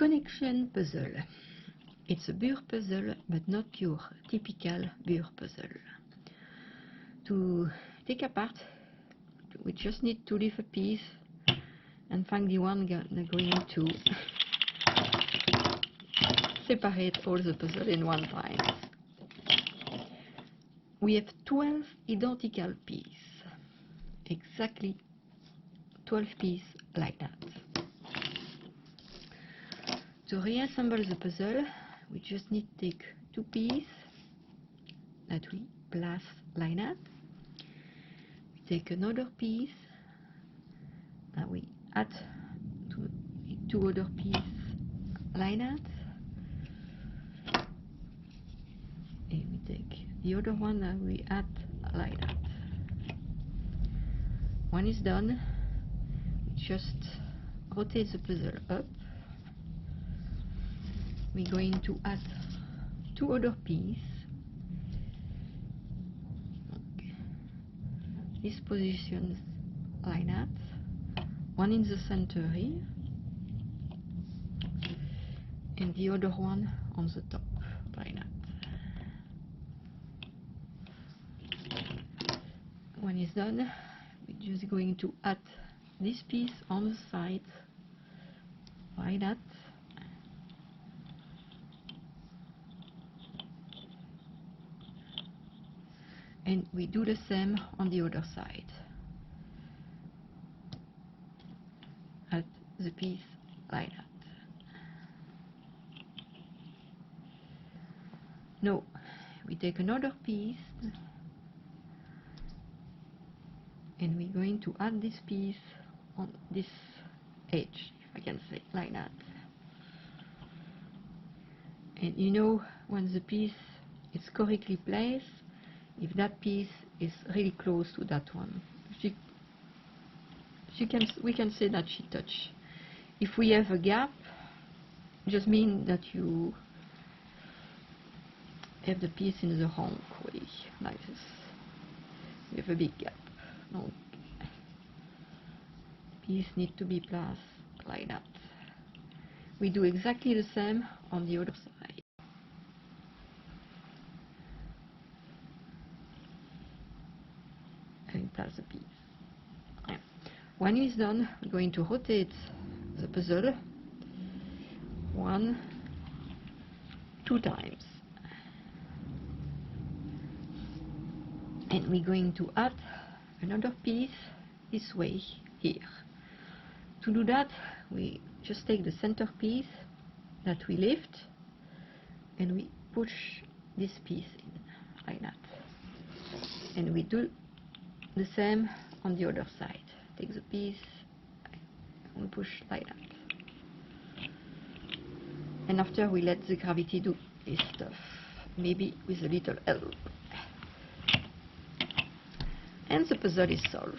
Connection puzzle. It's a burr puzzle, but not your typical burr puzzle. To take apart, we just need to leave a piece and find the one going to separate all the puzzle in one time. We have 12 identical pieces, exactly 12 pieces like that. To reassemble the puzzle, we just need to take 2 pieces that we place like that. We take another piece that we add to 2 other pieces like that. And we take the other one that we add like that. When it's done, we just rotate the puzzle up. We're going to add 2 other pieces. Okay. This position like that. One in the center here, and the other one on the top like that. When it's done, we're just going to add this piece on the side like that. And we do the same on the other side. Add the piece like that. Now we take another piece and we're going to add this piece on this edge, if I can say like that. And you know, when the piece is correctly placed, if that piece is really close to that one, we can say that she touched. If we have a gap, just mean that you have the piece in the wrong way, like this. We have a big gap. No, piece need to be placed like that. We do exactly the same on the other side. And place the piece. When it's done, we're going to rotate the puzzle 1, 2 times. And we're going to add another piece this way here. To do that, we just take the center piece that we lift and we push this piece in like that. And we do the same on the other side. Take the piece and we push like that. And after we let the gravity do its stuff, maybe with a little help. And the puzzle is solved.